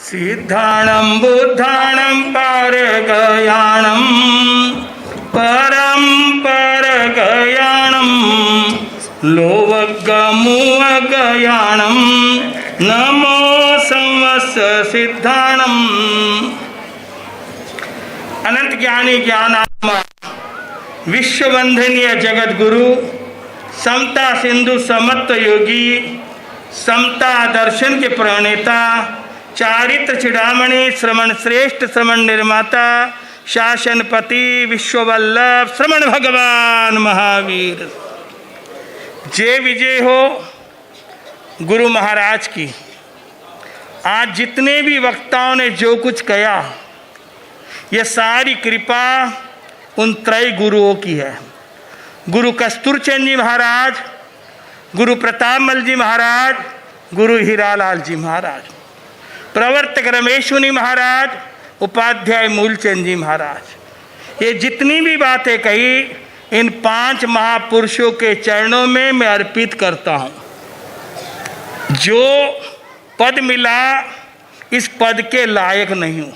सिद्धाणं बुद्धाणं पारगयाणं परं परगयाणं लोवगमुवगयाणं नमो संवत्स सिद्धाणम्। अनंत ज्ञानी ज्ञानात्मा विश्ववंदनीय जगत गुरु समता सिंधु समत्व योगी समता दर्शन के प्रणेता चारित्र चिड़ामणि श्रमण श्रेष्ठ श्रमण निर्माता शासनपति विश्ववल्लभ श्रमण भगवान महावीर जय विजय हो गुरु महाराज की। आज जितने भी वक्ताओं ने जो कुछ कहा यह सारी कृपा उन त्रय गुरुओं की है। गुरु कस्तूरचंद जी महाराज, गुरु प्रतापमल जी महाराज, गुरु हीरालाल जी महाराज, प्रवर्तक रमेश मुनि महाराज, उपाध्याय मूलचंद जी महाराज। ये जितनी भी बातें कही इन 5 महापुरुषों के चरणों में मैं अर्पित करता हूँ। जो पद मिला इस पद के लायक नहीं हूँ।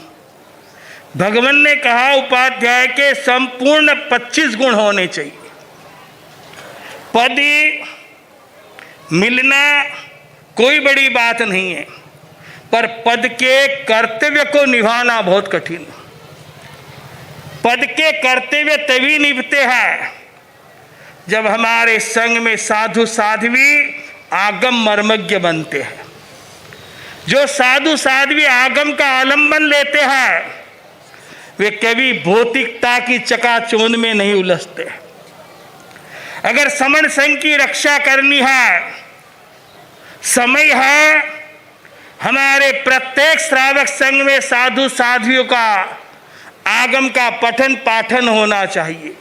भगवान ने कहा उपाध्याय के संपूर्ण 25 गुण होने चाहिए। पद मिलना कोई बड़ी बात नहीं है, पर पद के कर्तव्य को निभाना बहुत कठिन है। पद के कर्तव्य तभी निभते हैं जब हमारे संग में साधु साध्वी आगम मर्मज्ञ बनते हैं। जो साधु साध्वी आगम का आलंबन लेते हैं वे कभी भौतिकता की चकाचौंध में नहीं उलझते। अगर समण संघ की रक्षा करनी है, समय है हमारे प्रत्येक श्रावक संघ में साधु साध्वियों का आगम का पठन पाठन होना चाहिए।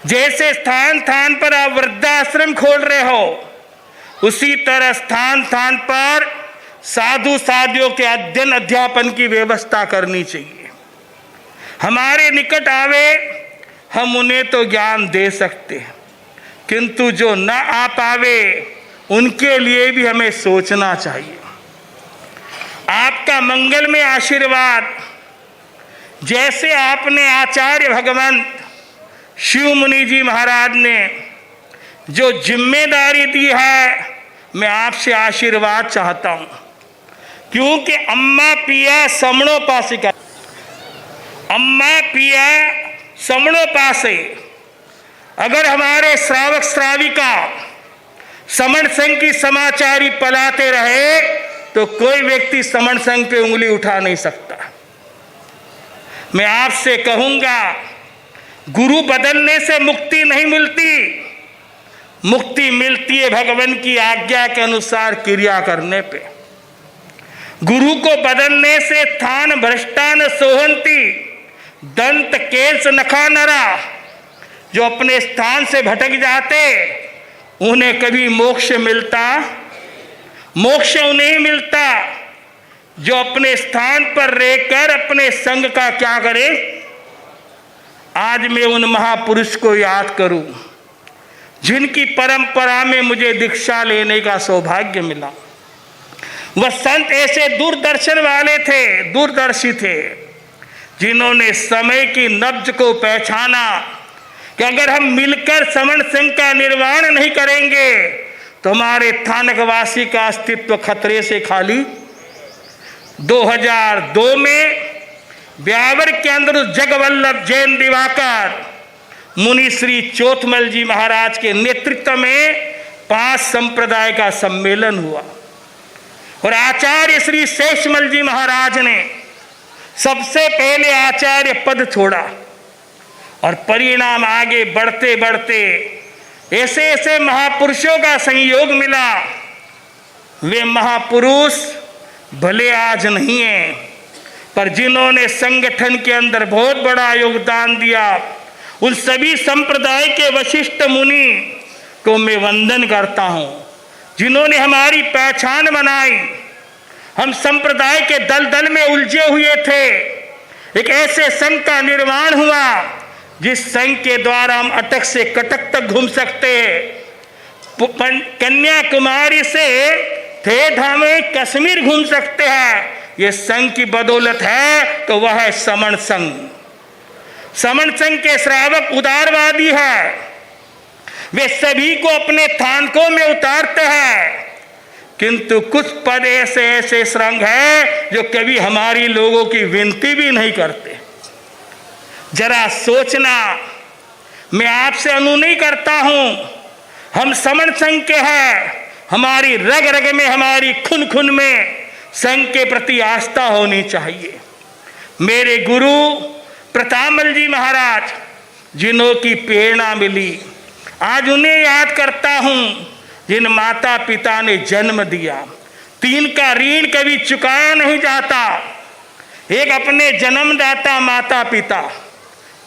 जैसे स्थान स्थान पर आप वृद्धाश्रम खोल रहे हो, उसी तरह स्थान स्थान पर साधु साध्वियों के अध्ययन अध्यापन की व्यवस्था करनी चाहिए। हमारे निकट आवे हम उन्हें तो ज्ञान दे सकते हैं, किंतु जो न आ पावे उनके लिए भी हमें सोचना चाहिए। आपका मंगल में आशीर्वाद जैसे आपने आचार्य भगवंत शिव मुनि जी महाराज ने जो जिम्मेदारी दी है, मैं आपसे आशीर्वाद चाहता हूँ। क्योंकि अम्मा पिया समणोपासिका, अम्मा पिया समणोपासे। अगर हमारे श्रावक श्राविका समण संघ की समाचारी पलाते रहे तो कोई व्यक्ति समण संघ पे उंगली उठा नहीं सकता। मैं आपसे कहूंगा, गुरु बदलने से मुक्ति नहीं मिलती, मुक्ति मिलती है भगवान की आज्ञा के अनुसार क्रिया करने पे। गुरु को बदलने से थान भ्रष्टा न सोहंती दंत केश नखा नरा। जो अपने स्थान से भटक जाते उन्हें कभी मोक्ष मिलता? मोक्ष उन्हें मिलता जो अपने स्थान पर रहकर अपने संग का क्या करे। आज मैं उन महापुरुष को याद करूं जिनकी परंपरा में मुझे दीक्षा लेने का सौभाग्य मिला। वह संत ऐसे दूरदर्शन वाले थे, दूरदर्शी थे, जिन्होंने समय की नब्ज को पहचाना कि अगर हम मिलकर समण संघ का निर्माण नहीं करेंगे तो हमारे थानकवासी का अस्तित्व खतरे से खाली। 2002 में ब्यावर के अंदर उस जगवल्लभ जैन दिवाकर मुनि श्री चोथमल जी महाराज के नेतृत्व में 5 संप्रदाय का सम्मेलन हुआ और आचार्य श्री शेषमल जी महाराज ने सबसे पहले आचार्य पद छोड़ा और परिणाम आगे बढ़ते बढ़ते ऐसे ऐसे महापुरुषों का संयोग मिला। वे महापुरुष भले आज नहीं हैं, पर जिन्होंने संगठन के अंदर बहुत बड़ा योगदान दिया, उन सभी संप्रदाय के वशिष्ठ मुनि को मैं वंदन करता हूँ, जिन्होंने हमारी पहचान बनाई। हम संप्रदाय के दल दल में उलझे हुए थे, एक ऐसे संघ का निर्माण हुआ जिस संघ के द्वारा हम अटक से कटक तक घूम सकते हैं। कन्याकुमारी से थे धामे कश्मीर घूम सकते हैं, ये संघ की बदौलत है तो वह है समण संघ। समण संघ के श्रावक उदारवादी है, वे सभी को अपने थानकों में उतारते हैं, किंतु कुछ पद ऐसे ऐसे संघ है जो कभी हमारी लोगों की विनती भी नहीं करते। जरा सोचना, मैं आपसे अनु नहीं करता हूं, हम समण संघ के हैं, हमारी रग रग में, हमारी खून खून में संघ के प्रति आस्था होनी चाहिए। मेरे गुरु प्रतापमल जी महाराज, जिन्हों की प्रेरणा मिली, आज उन्हें याद करता हूं जिन माता पिता ने जन्म दिया। 3 का ऋण कभी चुकाया नहीं जाता। एक अपने जन्मदाता माता पिता,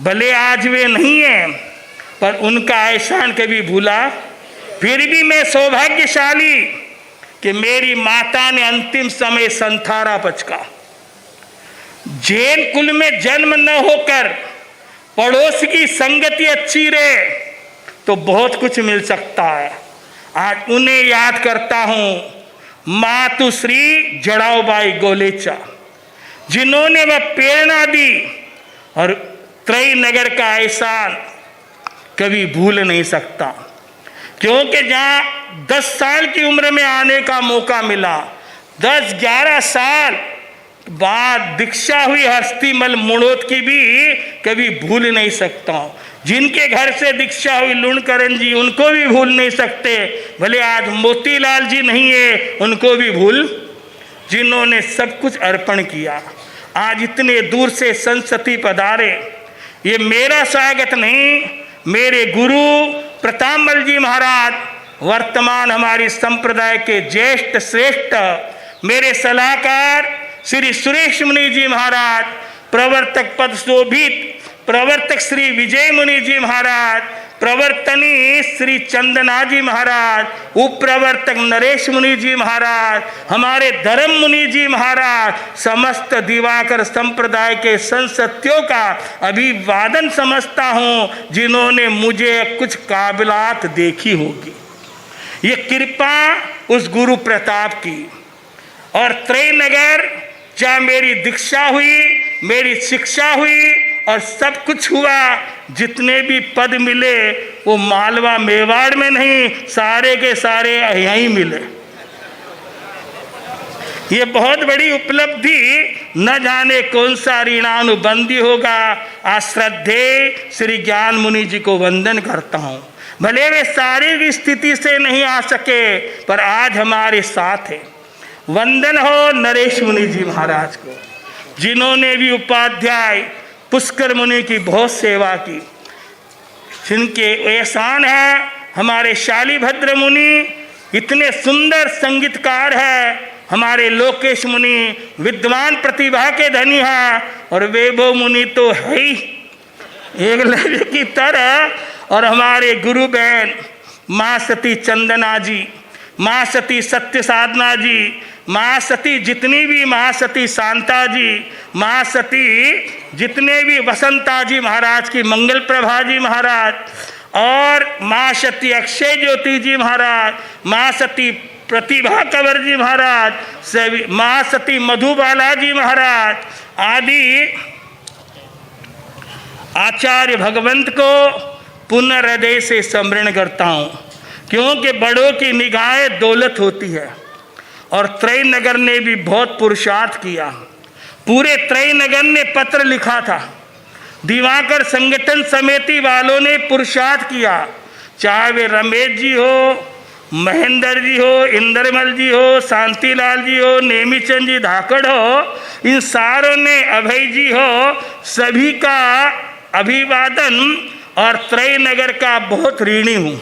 भले आज वे नहीं हैं, पर उनका एहसान कभी भूला। फिर भी मैं सौभाग्यशाली कि मेरी माता ने अंतिम समय संथारा पचका। जैन कुल में जन्म न होकर पड़ोस की संगति अच्छी रहे तो बहुत कुछ मिल सकता है। आज उन्हें याद करता हूं, मातुश्री जड़ाऊबाई गोलेचा, जिन्होंने वह प्रेरणा दी और त्रय नगर का एहसान कभी भूल नहीं सकता। क्योंकि जहाँ 10 साल की उम्र में आने का मौका मिला, 10-11 साल बाद दीक्षा हुई हस्तीमल मुड़ोत की भी कभी भूल नहीं सकता हूँ। जिनके घर से दीक्षा हुई लुणकरण जी, उनको भी भूल नहीं सकते। भले आज मोतीलाल जी नहीं है, उनको भी भूल, जिन्होंने सब कुछ अर्पण किया। आज इतने दूर से संसती पधारे, ये मेरा स्वागत नहीं, मेरे गुरु प्रतापमल जी महाराज, वर्तमान हमारी संप्रदाय के ज्येष्ठ श्रेष्ठ, मेरे सलाहकार श्री सुरेश मुनि जी महाराज, प्रवर्तक पद शोभित प्रवर्तक श्री विजय मुनि जी महाराज, प्रवर्तनी श्री चंदना जी महाराज, उपप्रवर्तक नरेश मुनि जी महाराज, हमारे धर्म मुनि जी महाराज, समस्त दिवाकर संप्रदाय के संसत्यों का अभिवादन समझता हूँ, जिन्होंने मुझे कुछ काबिलात देखी होगी। ये कृपा उस गुरु प्रताप की। और त्रयनगर जहाँ मेरी दीक्षा हुई, मेरी शिक्षा हुई और सब कुछ हुआ, जितने भी पद मिले वो मालवा मेवाड़ में नहीं, सारे के सारे यहीं मिले। ये बहुत बड़ी उपलब्धि, न जाने कौन सा ऋणानुबंधी होगा। आज श्रद्धेय श्री ज्ञान मुनि जी को वंदन करता हूँ। भले वे शारीरिक स्थिति से नहीं आ सके, पर आज हमारे साथ है। वंदन हो नरेश मुनि जी महाराज को, जिन्होंने भी उपाध्याय पुष्कर मुनि की बहुत सेवा की। जिनके एहसान है हमारे शालीभद्र मुनि, इतने सुंदर संगीतकार है। हमारे लोकेश मुनि विद्वान प्रतिभा के धनी हैं, और वैभव मुनि तो है ही एकलव्य की तरह। और हमारे गुरु बहन माँ सती चंदना जी, माँ सती सत्य साधना जी, माँ सती जितनी भी, माँ सती शांता जी, माँ सती जितने भी, वसंता जी महाराज की, मंगल प्रभा जी महाराज, और माँ सती अक्षय ज्योति जी महाराज, माँ सती प्रतिभा कंवर जी महाराज, सभी माँ सती मधुबाला जी महाराज आदि आचार्य भगवंत को पुनः हृदय से स्मरण करता हूँ, क्योंकि बड़ों की निगाहें दौलत होती है। और त्रयनगर ने भी बहुत पुरुषार्थ किया। पूरे त्रयनगर ने पत्र लिखा था, दिवाकर संगठन समिति वालों ने पुरुषार्थ किया। चाहे वे रमेश जी हो, महेंद्र जी हो, इंद्रमल जी हो, शांतिलाल जी हो, नेमीचंद जी धाकड़ हो, इन सारों ने, अभय जी हो, सभी का अभिवादन। और त्रयनगर का बहुत ऋणी हूँ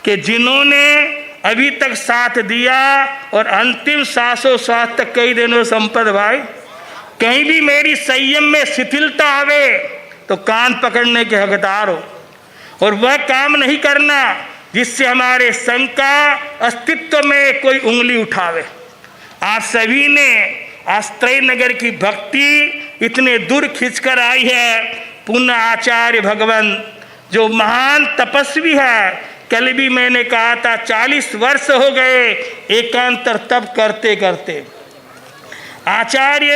कि जिन्होंने अभी तक साथ दिया, और अंतिम सांसों श्वास तक कई दिनों संपद भाई, कहीं भी मेरी संयम में शिथिलता आवे तो कान पकड़ने के हकदार हो, और वह काम नहीं करना जिससे हमारे संघ का अस्तित्व में कोई उंगली उठावे। आप सभी ने आज त्रयनगर की भक्ति इतने दूर खींचकर आई है। पुनः आचार्य भगवान जो महान तपस्वी है, कल भी मैंने कहा था 40 वर्ष हो गए एकांतर तप करते करते। आचार्य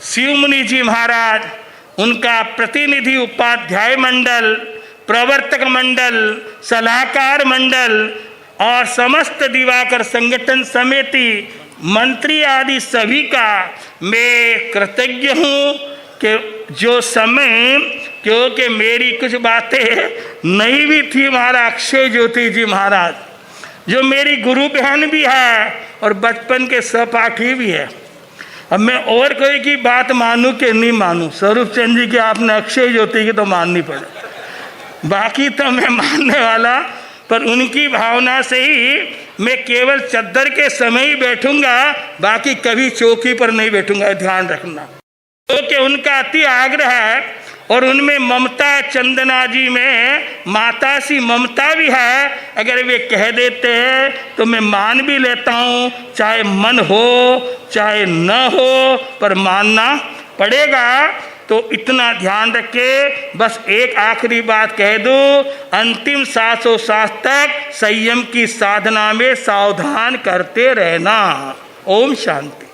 शिवमुनि जी महाराज, उनका प्रतिनिधि उपाध्याय मंडल, प्रवर्तक मंडल, सलाहकार मंडल और समस्त दिवाकर संगठन समिति, मंत्री आदि सभी का मैं कृतज्ञ हूँ कि जो समय, क्योंकि मेरी कुछ बातें नहीं भी थी, हमारा अक्षय ज्योति जी महाराज जो मेरी गुरु बहन भी है और बचपन के सहपाठी भी है। अब मैं और कोई की बात मानूं कि नहीं मानूं, स्वरूप चंद जी की आपने अक्षय ज्योति की तो माननी पड़े, बाकी तो मैं मानने वाला, पर उनकी भावना से ही मैं केवल चद्दर के समय ही बैठूंगा, बाकी कभी चौकी पर नहीं बैठूंगा, ध्यान रखना। क्योंकि उनका अति आग्रह है और उनमें ममता, चंदना जी में माता सी ममता भी है। अगर वे कह देते हैं तो मैं मान भी लेता हूँ, चाहे मन हो चाहे न हो, पर मानना पड़ेगा। तो इतना ध्यान रखे। बस एक आखिरी बात कह दूँ, अंतिम सांसों सांस तक संयम की साधना में सावधान करते रहना। ओम शांति।